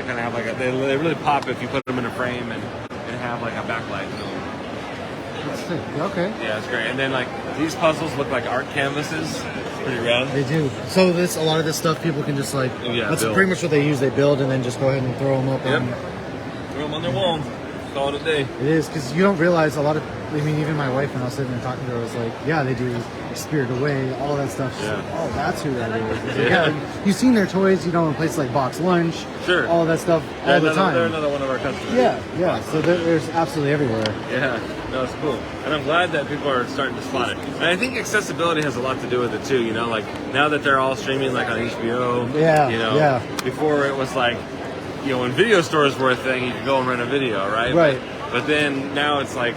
They kind of have like they really pop if you put them in a frame and have like a backlight to them. That's sick. Okay. Yeah, it's great. And then like these puzzles look like art canvases. It's pretty rad. They do. So a lot of this stuff people can just like. Yeah, that's build. pretty much what they use. They build and then just go ahead and throw them up. Yep. Throw them on their wall. Call it a day. It is because you don't realize a lot of. I mean, even my wife when I was sitting there talking to her was like, "Yeah, they do Spirited Away, all that stuff." She's like, "Oh, that's who that is." Like, yeah. You've seen their toys, you know, in places like Box Lunch. Sure. All that stuff all the time. They're another one of our customers. Yeah. So there's absolutely everywhere. Yeah. No, it's cool. And I'm glad that people are starting to spot it. And I think accessibility has a lot to do with it too. You know, like now that they're all streaming like on HBO. Yeah. You know. Before it was like, you know, when video stores were a thing, you could go and rent a video, right? Right. But then now it's like,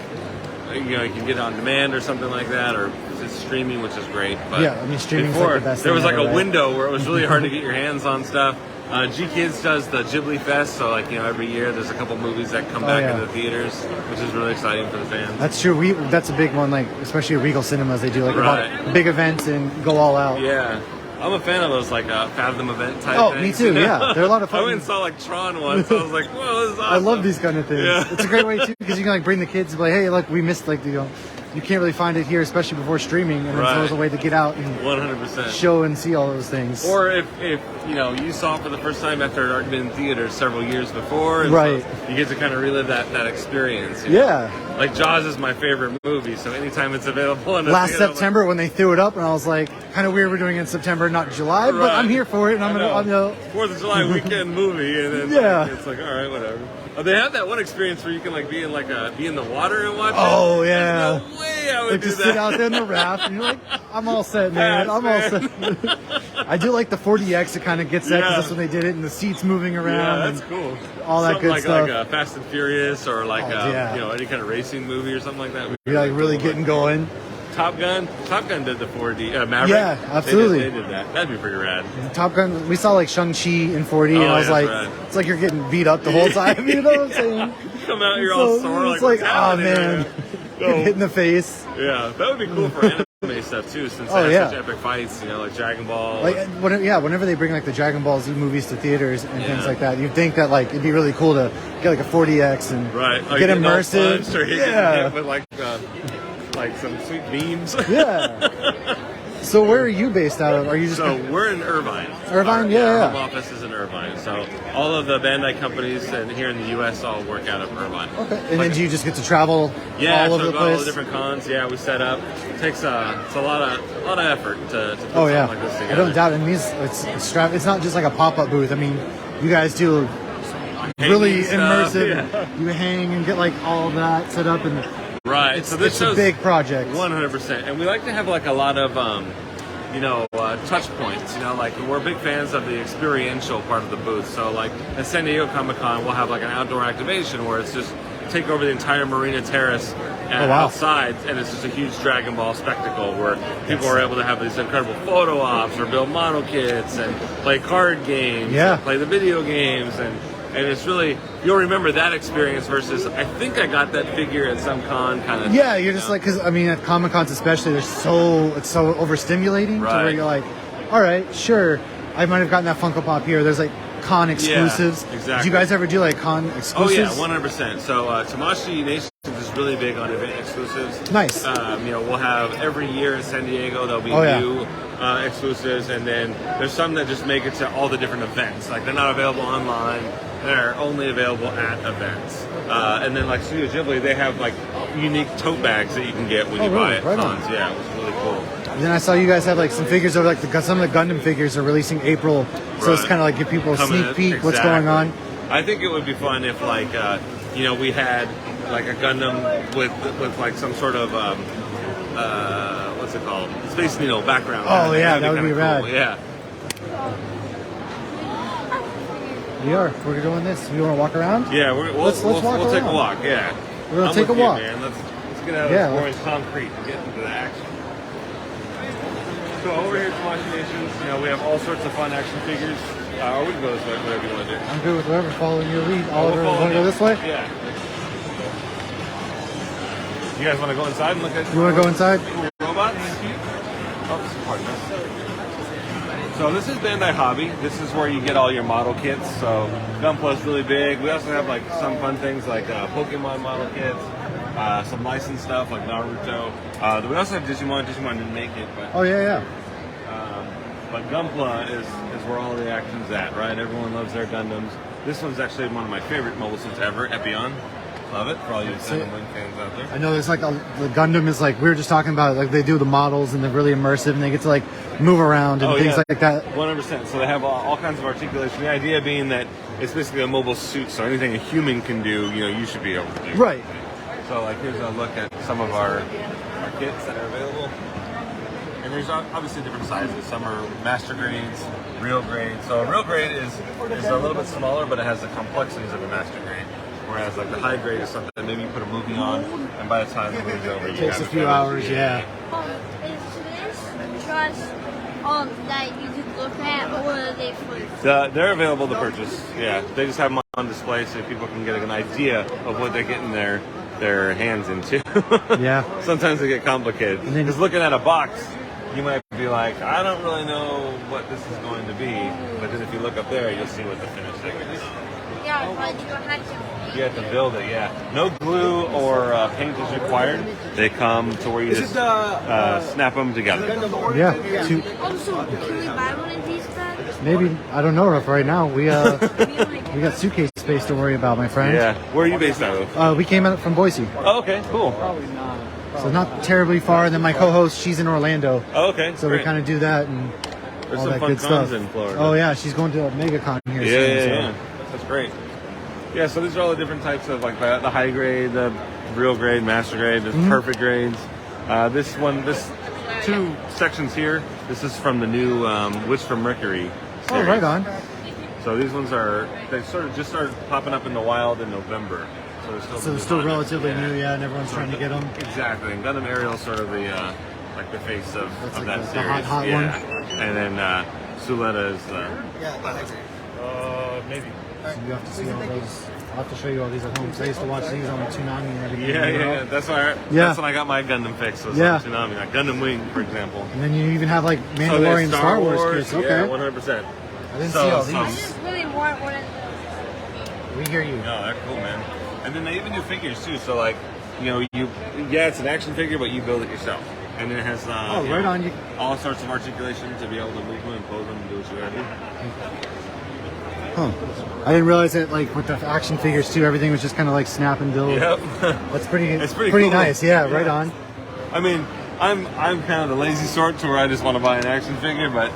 you know, you can get it on demand or something like that, or it's streaming, which is great. But yeah, I mean, streaming before, like the best there was like ever, a window where it was really hard to get your hands on stuff. G-Kids does the Ghibli Fest, so like, you know, every year there's a couple movies that come back into the theaters, which is really exciting for the fans. That's true. That's a big one, like especially at Regal Cinemas, they do like big events and go all out. Yeah. I'm a fan of those like Fathom event type things. Oh, me too, yeah. They're a lot of fun. I went and saw like Tron once. I was like, whoa, this is awesome. I love these kind of things. Yeah. It's a great way too because you can like bring the kids and be like, hey, look, we missed like, you know, you can't really find it here, especially before streaming, and it's always a way to get out and 100% show and see all those things. Or if you know, you saw it for the first time after it had already been in theaters several years before, and right? So you get to kind of relive that experience. You know? Like Jaws is my favorite movie, so anytime it's available. In Last theater, September when they threw it up, and I was like, kind of weird we're doing it in September, not July, but I'm here for it, and I'm gonna. 4th of July weekend movie, and then it's like, all right, whatever. They have that one experience where you can like be in the water and watch it. Oh yeah. There's no way I would like do just that. sit out there in the raft, and you're like, I'm all set, man. I'm all set. I do like the 40X. It kind of gets that because that's when they did it, and the seats moving around. Yeah, that's cool. All that good stuff. Like Fast and Furious, or like you know, any kind of racing movie or something like that. You're like really getting going. Top Gun did the 4D Maverick. Yeah, absolutely. They did that. That'd be pretty rad. Top Gun. We saw like Shang-Chi in 4D, and I was like, it's like you're getting beat up the whole time. You know what I'm saying? You come out, you're all sore. It's like, oh man, hit in the face. Yeah, that would be cool for anime stuff too, since they have such epic fights. You know, like Dragon Ball. Like whenever they bring like the Dragon Ball Z movies to theaters and things like that, you'd think that like it'd be really cool to get like a 40X and get immersive. Or get hit with like some sweet beams. Yeah. So where are you based out of? Are you just we're in Irvine. Irvine, Our home office is in Irvine. So all of the Bandai companies and here in the U.S. all work out of Irvine. Okay. And then do you just get to travel all over the place? All the different cons. Yeah, we set up. It takes it's a lot of effort to put something like this together. I don't doubt it. And it's not just like a pop-up booth. I mean, you guys do really immersive. Yeah. You hang and get like all that set up and. Right, so this is a big project. 100%, and we like to have like a lot of, touch points. You know, like we're big fans of the experiential part of the booth. So like at San Diego Comic-Con, we'll have like an outdoor activation where it's just take over the entire Marina Terrace and outside, and it's just a huge Dragon Ball spectacle where people are able to have these incredible photo ops or build model kits and play card games, and play the video games, and it's really, you'll remember that experience versus, I think I got that figure at some con kind of. Yeah, you're just like, because I mean at Comic Cons especially, it's so overstimulating to where you're like, all right, sure, I might have gotten that Funko Pop here. There's like con exclusives. Yeah, exactly. Do you guys ever do like con exclusives? Oh yeah, 100%. So Tamashii Nation is really big on event exclusives. Nice. We'll have every year in San Diego there'll be new exclusives, and then there's some that just make it to all the different events. Like they're not available online. They're only available at events. And then like Studio Ghibli, they have like unique tote bags that you can get when you buy at cons. Yeah, it was really cool. And then I saw you guys have like some figures of like some of the Gundam figures are releasing April, so it's kind of like give people a sneak peek what's going on. I think it would be fun if like we had like a Gundam with like some sort of what's it called, Space Needle background. Oh yeah, that would be rad. Cool. Yeah. We're doing this. We want to walk around? Yeah, we'll take a walk. Yeah, we're gonna take a walk, man. Let's get out of this boring concrete and get into the action. So over here at Tamashii Nations, we have all sorts of fun action figures. Or we can go this way, whatever you want to do. I'm good with whatever. Following your lead. Oliver, want to go this way? Yeah. You guys want to go inside and look at? You want to go inside? Robots? Oh, this is hard. So this is Bandai Hobby. This is where you get all your model kits. So Gunpla is really big. We also have like some fun things like Pokemon model kits, some licensed stuff like Naruto. We also have Digimon. Digimon didn't make it, but Oh yeah. but Gunpla is where all the action's at, right? Everyone loves their Gundams. This one's actually one of my favorite mobile suits ever, Epion. Love it for all you Gundam Wing fans out there. I know there's like the Gundam is like we were just talking about, like they do the models and they're really immersive and they get to like move around and things like that. 100%. So they have all kinds of articulation. The idea being that it's basically a mobile suit, so anything a human can do, you should be able to do. Right. So like here's a look at some of our kits that are available. And there's obviously different sizes. Some are master grades, real grade. So a real grade is a little bit smaller, but it has the complexities of a master grade. Whereas like the high grade is something that maybe you put a movie on, and by the time the movie's over, you Takes a few hours, yeah. Is this just that you could look at, or are they for? They're available to purchase. Yeah, they just have them on display so people can get an idea of what they're getting their hands into. Yeah. Sometimes they get complicated. Because looking at a box, you might be like, I don't really know what this is going to be. But then if you look up there, you'll see what the finished thing is. Yeah, but you have to. You have to build it, yeah. No glue or paint is required. They come to where you just snap them together. Yeah. Also, can we buy one of these bags? Maybe, I don't know if right now we got suitcase space to worry about, my friend. Yeah. Where are you based out of? We came out from Boise. Oh, okay, cool. So not terribly far. And then my co-host, she's in Orlando. Oh, okay. So great. we kind of do that and There's all some that fun good cons stuff. in Florida. Oh yeah, she's going to a MegaCon here soon. Yeah. That's great. Yeah, so these are all the different types of like the high grade, the real grade, master grade, the perfect grades. This two sections here. This is from the new Wish from Mercury series. Oh, right on. So these ones they sort of just started popping up in the wild in November. So They're still relatively new, yeah, and everyone's trying to get them. Exactly. And Gundam Ariel is sort of the like the face of like that the series. hot yeah. one. And then Suletta is maybe. So you have to see all those. I'll have to show you all these at home. 'Cause I used to watch these on Toonami and everything. Yeah. That's why. That's when I got my Gundam fix. Was on Toonami, like Gundam Wing, for example. And then you even have like Mandalorian, Star Wars kits. Okay. Yeah, 100%. I didn't see all these. I just really want one of those. We hear you. No, they're cool, man. And then they even do figures too. So like, it's an action figure, but you build it yourself. And then it has right on you. all sorts of articulation to be able to move them and pose them and do what you gotta do. Huh. I didn't realize that like with the action figures too, everything was just kind of like snap and build. Yep. That's pretty. It's pretty pretty cool. nice. Yeah, right on. I mean, I'm kind of the lazy sort to where I just want to buy an action figure, but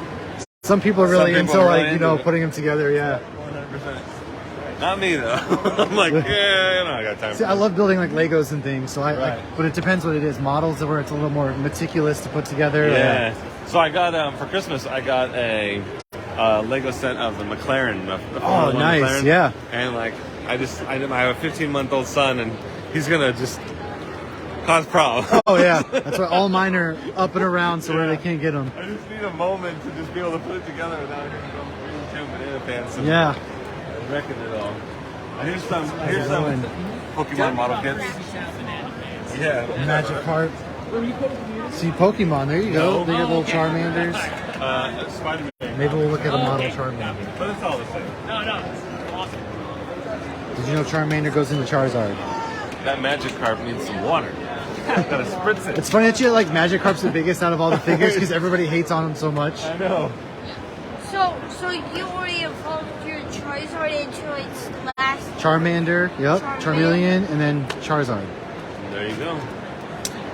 Some people are really Some people into are like really into it. putting them together. Yeah. 100%. Not me though. I'm like, I got time. See, for I this. love building like Legos and things. So Right. but it depends what it is. Models where it's a little more meticulous to put together. Yeah. So I got for Christmas I got a Lego set of the McLaren. The Formula One nice, McLaren. yeah. And like I have a 15-month-old son, and he's gonna just cause problems. Oh yeah, that's why all mine are up and around, so where they can't get them. I just need a moment to just be able to put it together without him going two banana pants and Yeah. wrecking it all. Here's some doing? Pokemon model kits. Yeah. Magic Carp. See Pokemon. There you go. No. They got little Charmanders. Spider-Man. Maybe we'll look at a model Charmander. But it's all the same. Did you know Charmander goes into Charizard? That magic carp needs some water. Gotta spritz it. It's funny that you like Magikarp's the biggest out of all the figures because everybody hates on him so much. I know. So you already evolved your Charizard into its last. Charmander, yep, Charmeleon. Charmeleon, and then Charizard. There you go.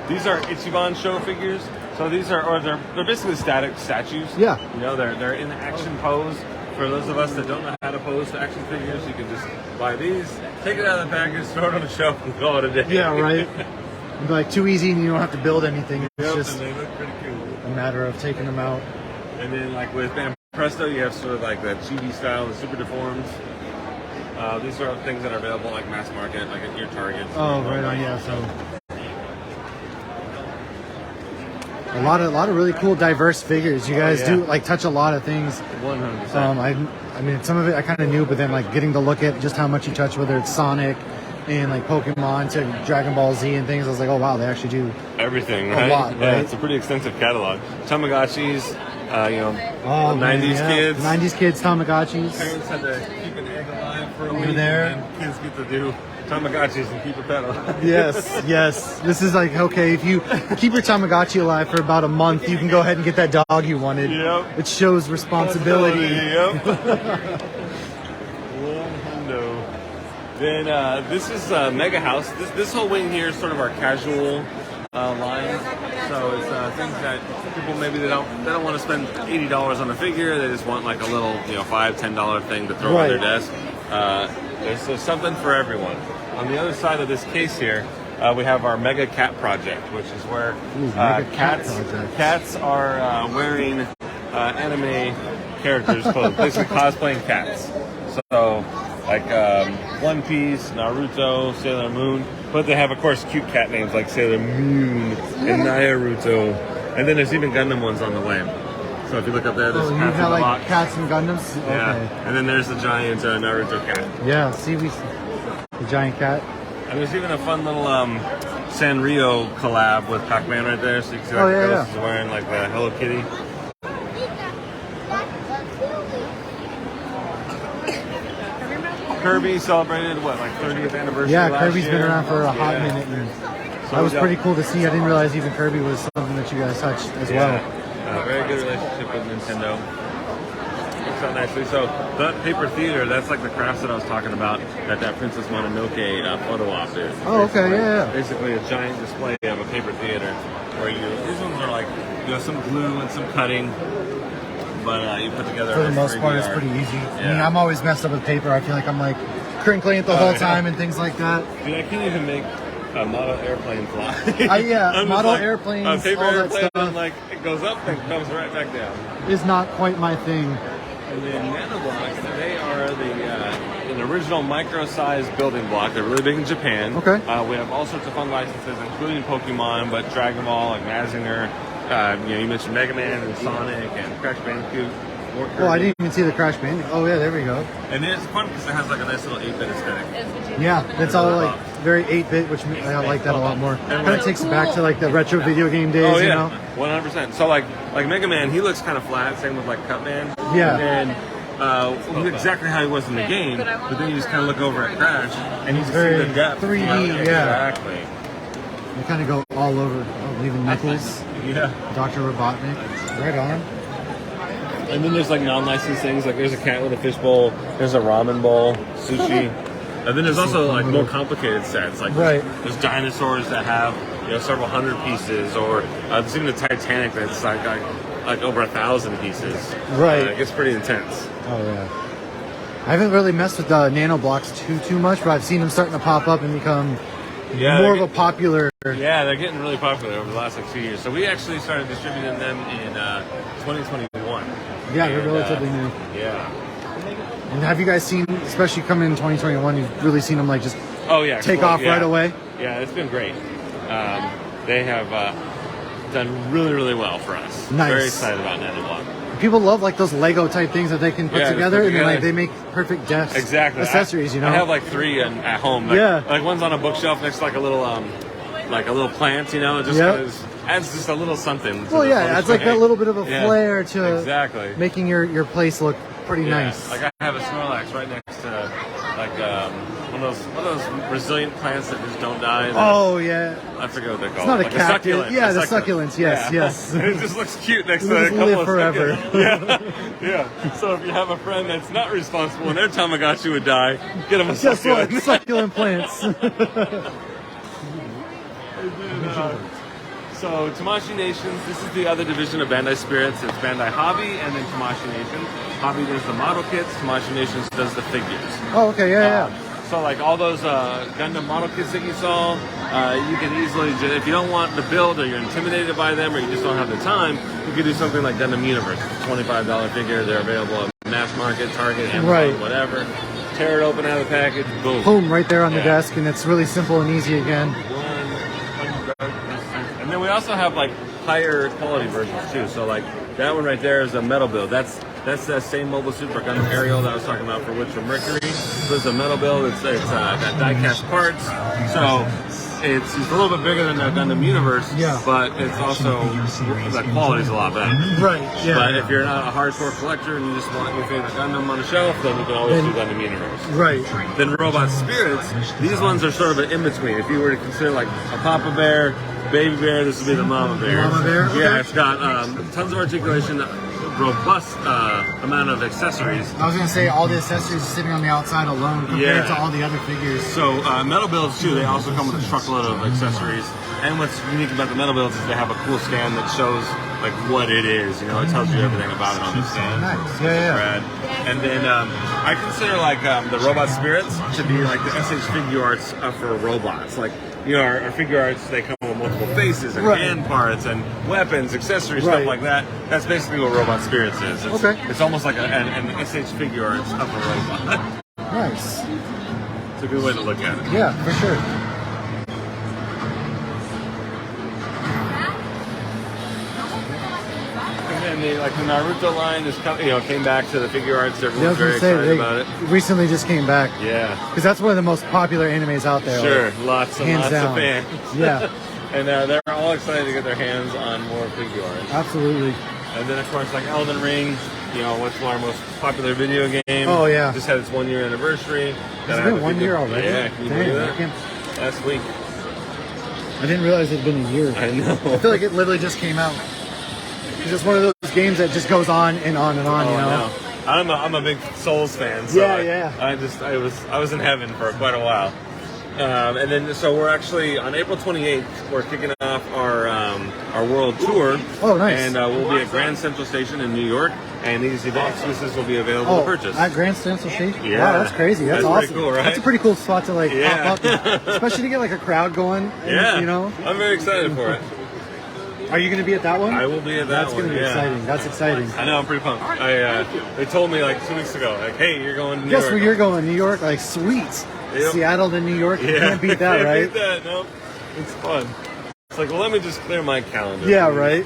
These are Ichiban show figures. So they're basically static statues. Yeah. They're in action pose. For those of us that don't know how to pose to action figures, you can just buy these, take it out of the package, throw it on the shelf, and call it a day. Yeah, right. It'd be like too easy and you don't have to build anything. It's Yep, just and they look pretty cool. a matter of taking them out. And then like with Bam Presto, you have sort of like the chibi style, the super deforms. These are things that are available like mass market, like at your Targets. Oh, right on, yeah. So a lot of really cool, diverse figures. You guys yeah. do like touch a lot of things. 100%. I mean, some of it I kind of knew, but then like getting to look at just how much you touch, whether it's Sonic and like Pokemon to Dragon Ball Z and things, I was like, oh wow, they actually do. Everything, right? lot, Yeah, right? it's a pretty extensive catalog. Tamagotchis, You know, Oh, 90s kids. 90s kids, Tamagotchis. Parents had to keep an egg alive for a Over week, there. and then kids get to do Tamagotchis and keep a pet alive. Yes, yes. This is like, okay, if you keep your Tamagotchi alive for about a month, you can go ahead and get that dog you wanted. Yep. It shows responsibility. Yep. No. Then this is Mega House. This whole wing here is sort of our casual line. So it's things that people maybe they don't want to spend $80 on a figure. They just want like a little $5-10 thing to throw on their desk. There's something for everyone. On the other side of this case here, we have our Mega Cat Project, which is where cats are wearing anime characters' clothes, basically cosplaying cats. So, like One Piece, Naruto, Sailor Moon, but they have, of course, cute cat names like Sailor Moon and Naruto, and then there's even Gundam ones on the way. So if you look up there, there's you cats in have the like box. cats and Gundams? Yeah, Okay. and then there's the giant Naruto cat. Yeah, see, the giant cat. And there's even a fun little Sanrio collab with Pac-Man right there, so you can see like the ghost is wearing like the Hello Kitty. Kirby celebrated what, like 30th anniversary? Yeah, last Kirby's year? been around for a hot minute. And that was pretty cool to see. I didn't realize even Kirby was something that you guys touched as well. Very good relationship with Nintendo. Works out nicely. So that paper theater, that's like the crafts that I was talking about that Princess Mononoke photo op is. Oh, okay, yeah. Basically a giant display of a paper theater where these ones are like, some glue and some cutting. But you put together For the a most part, 3D it's art. pretty easy. Yeah. I mean, I'm always messed up with paper. I feel like I'm like crinkling it the whole time and things like that. Dude, I can't even make a model airplane fly. Yeah, I'm just model like, airplanes, a paper all that airplane, stuff. like it goes up and comes right back down. Is not quite my thing. And then nanoblocks, they are an original micro-sized building block. They're really big in Japan. Okay. We have all sorts of fun licenses, including Pokemon, but Dragon Ball, like Mazinger. You mentioned Mega Man and Sonic and Crash Bandicoot. Oh, I didn't even see the Crash Bandicoot. Oh, yeah, there we go. And it's fun because it has like a nice little 8-bit aesthetic. Yeah, it's all like very 8-bit, which I like that a lot more. Kind of takes it back to like the retro video game days, Oh you yeah, know? 100%. So like Mega Man, he looks kind of flat. Same with like Cutman. Yeah. And exactly how he was in the game, but then you just kind of look over at Crash, and he's very see the depth. 3D, yeah. Exactly. They kind of go all over. Oh, even Knuckles, Yeah. Dr. Robotnik. Right on. And then there's like non-licensed things, like there's a cat with a fishbowl, there's a ramen bowl, sushi. And then there's also like more complicated sets, like there's dinosaurs that have several hundred pieces, or there's even the Titanic that's like over 1,000 pieces. Right. It gets pretty intense. Oh yeah. I haven't really messed with the nano blocks too much, but I've seen them starting to pop up and become more of a popular. Yeah, they're getting really popular over the last like 2 years. So we actually started distributing them in 2021. Yeah, they're relatively new. Yeah. And have you guys seen, especially coming in 2021, you've really seen them like just take off right away? Yeah, it's been great. They have done really, really well for us. Nice. Very excited about Nanoblock. People love like those Lego type things that they can put together, and then like they make perfect desk accessories. I have like 3 at home. Like, like one's on a bookshelf next to like a little plant. It just kind of adds just a little something. Well, yeah, it adds like that little bit of a flair to making your place look pretty nice. Like I have a Snorlax right next to like one of those resilient plants that just don't die. Oh yeah, I forget what they're called. It's not a like cactus. Succulent. Yeah, the succulents. Yes, yes. And it just looks cute next It to a just couple live of forever. Yeah. So if you have a friend that's not responsible and their Tamagotchi would die, get them a Guess succulent. what? Succulent plants. So Tamashii Nations, this is the other division of Bandai Spirits. It's Bandai Hobby and then Tamashii Nations. Hobby does the model kits, Tamashii Nations does the figures. Oh, okay, yeah. So like all those Gundam model kits that you saw, you can easily, if you don't want the build or you're intimidated by them or you just don't have the time, you could do something like Gundam Universe. It's a $25 figure. They're available at mass market, Target, Amazon, whatever. Tear it open out of the package, boom. Boom, right there on the desk, and it's really simple and easy again. And then we also have like higher quality versions too. So like that one right there is a metal build. That's that same Mobile Super Gundam Aerial that I was talking about for Witch from Mercury. So it's a metal build. It's got die-cast parts. So it's a little bit bigger than the Gundam Universe, Yeah. but it's also the quality's a lot better. Right. Yeah. But if you're not a hardcore collector and you just want your favorite Gundam on a shelf, then you can always do Gundam Universe. Right. Then Robot Spirits, these ones are sort of an in-between. If you were to consider like a Papa Bear, Baby Bear, this would be the Mama Bear. Mama Bear? Yeah, Okay. it's got tons of articulation, robust amount of accessories. I was gonna say all the accessories are sitting on the outside alone compared Yeah. to all the other figures. So metal builds too, they also come with a truckload of accessories. And what's unique about the metal builds is they have a cool stand that shows like what it is. You know, it tells you everything about it on the stand. Nice. Which Yeah, is yeah. rad. And then I consider like the Robot Spirits to be like the SH figure arts for robots. Like, you know, our figure arts, they come with multiple faces and Right. hand parts and weapons, accessories, Right. stuff like that. That's basically what Robot Spirits is. It's, Okay. It's almost like an SH figure arts of a robot. Nice. It's a good way to look at it. Yeah, for sure. And then the Naruto line is came back to the figure arts. Yeah, I Everyone's was very gonna say excited they about it. recently just came back Yeah, because that's one of the most popular animes out there. sure. like, Lots and hands lots down. of fans. Yeah, And they're all excited to get their hands on more figure arts. absolutely. And then of course like Elden Ring, you know, what's our most popular video game. Oh, yeah. Just had its 1 year anniversary. It's been 1 year already. Yeah, can you Dang, believe I that? can't- Last week. I didn't realize it'd been a year. I know. I feel like it literally just came out. It's just one of those games that just goes on and on and on. Oh, you know. I know. I'm a big Souls fan. So Yeah. I was in heaven for quite a while. And then, so we're actually on April 28th. We're kicking off our world tour. Oh, nice. And we'll be at Grand Central Station in New York, and these event exclusives will be available to purchase. At Grand Central Station? Yeah. Wow, that's crazy. That's That's pretty awesome. cool, right? That's a pretty cool spot to like Yeah. pop up, especially to get like a crowd going. And, Yeah, You know. I'm very excited for it. Are you going to be at that one? I will be at that That's one. going to be yeah. exciting. That's exciting. I know, I'm pretty pumped. They told me like 2 weeks ago, like, hey, you're going to New Guess York. where you're going? New York? Like sweet. Yep. Seattle to New York. You Yeah. can't beat that, Can't right? beat that, no. It's fun. It's like, well, let me just clear my calendar. Yeah, please. right.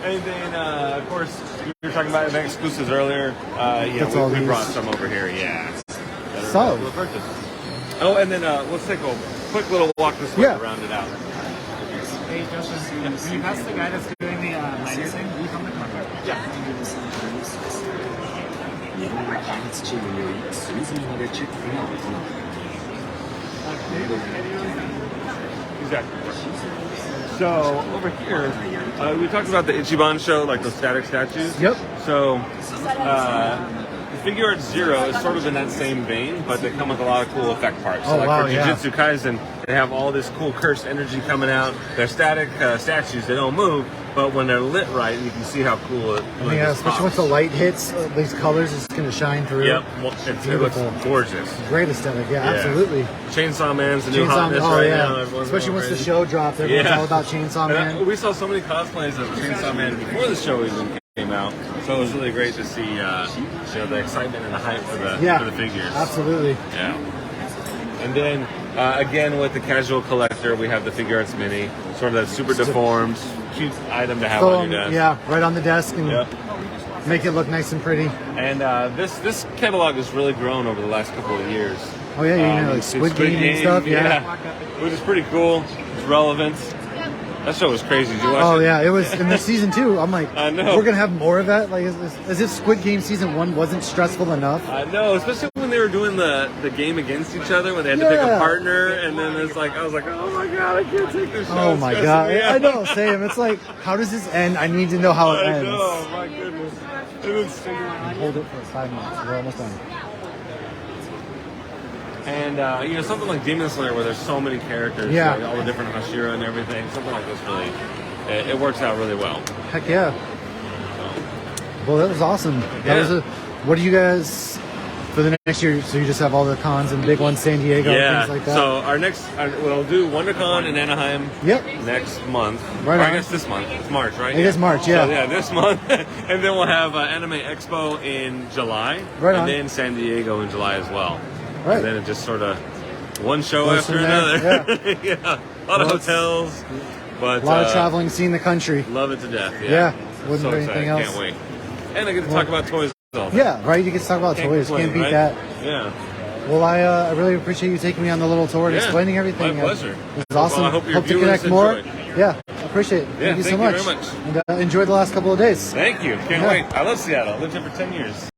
And then, of course, we were talking about event exclusives earlier. That's all We these. brought some over here, yeah. That are Solid. available to purchase. Oh, and then let's take a quick little walk this way Yeah. to round it out. Hey, Justin, can you pass the guy that's doing the minor thing? Will you come to contact? Yeah. 日本の開発チームにより隅々までチェックが行われている Exactly. So over here, we talked about the Ichiban show, like those static statues. Yep. So the Figure Art Zero is sort of in that same vein, but they come with a lot of cool effect parts. So Oh, like wow, for yeah. Jujutsu Kaisen, they have all this cool cursed energy coming out. They're static statues; they don't move, but when they're lit right, you can see how cool it. I mean, especially once the light hits, these colors is going to shine through. Yep, well, it looks Beautiful. gorgeous. Great aesthetic. Yeah, Yeah. absolutely. Chainsaw Man's the new Chainsaw hotness Man. Oh right yeah. now. Everyone's Especially going once the crazy. show dropped, everyone's Yeah. all about Chainsaw And Man. we saw so many cosplays of Chainsaw Man before the show even came out, so it was really great to see the excitement and the hype for the figures. Absolutely. Yeah. And then again with the casual collector, we have the Figure Arts Mini, sort of that super deformed, cute item to have So, on your desk. yeah, right on the desk and Yep. make it look nice and pretty. And this catalog has really grown over the last couple of years. Oh yeah, you know, like Squid Game and stuff. Yeah. Which is pretty cool. It's relevant. That show was crazy. Did you watch Oh it? yeah, it was in the season 2. I'm like, I know. we're gonna have more of that. Like, as if Squid Game season 1 wasn't stressful enough. I know, especially when they were doing the game against each other, when they had to pick a Yeah. partner, and then it's like, I was like, oh my god, I can't take this show. Oh It's my stressing god, me I out. know. Same. It's like, how does this end? I need to know how it I ends. know, my goodness. It was Hold it for 5 minutes. We're almost done. And something like Demon Slayer, where there's so many characters, Yeah. like all the different Hashira and everything. Something like this really, it works out really well. Heck yeah. Well, that was awesome. That Yeah. was what do you guys for the next year? So you just have all the cons and big ones, San Diego, things like that. So we'll do WonderCon in Anaheim. Yep. Next month. Right Or I on. guess this month. It's March, right? It is March, yeah. So, yeah, this month, and then we'll have Anime Expo in July, Right and on. then San Diego in July as well. Right. And then it just sort of one show Goes after from there, another. Yeah. A lot Well, of it's- hotels, but a lot of traveling, seeing the country. Love it to death. Yeah. Yeah, wouldn't so do excited. anything else. Can't wait. And I get to talk about toys. All day. Yeah, right. You can talk about toys. complain, Can't beat right? that. Yeah. Well, I really appreciate you taking me on the little tour and Yeah, explaining everything. my pleasure. It was awesome. Well, I hope your to viewers connect more. enjoyed. Yeah, appreciate it. Yeah, Thank you so thank you much. very much. And enjoy the last couple of days. Thank you. Can't Yeah. wait. I love Seattle. I lived here for 10 years.